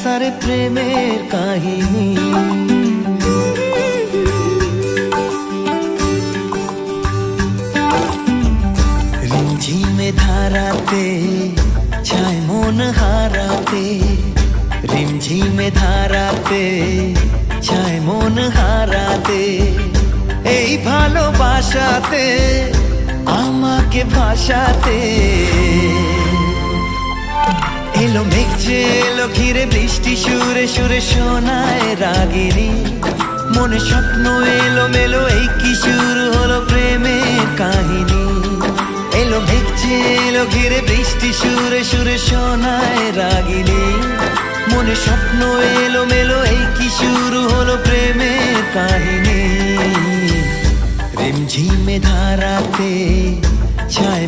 সা রে প্রেমের কাহিনী। রিমঝিমে ধারাতে চায় মন হারাতে, রিমঝিমে ধারাতে চায় মন হারাতে, এই ভালোবাসাতে আমাকে ভাসাতে। এলো মেঘ যে এলো ঘিরে বৃষ্টি সুরে সুরে শোনায় রাগিনী, মনে স্বপ্ন এলো মেলো এই কি শুরু হলো প্রেমের কাহিনী। এলো মেঘ যে এলো ঘিরে বৃষ্টি সুরে সুরে শোনায় রাগিনী, মনে স্বপ্ন এলো মেলো এই কি শুরু হলো প্রেমের কাহিনী। রিমঝিমে ধারাতে চায়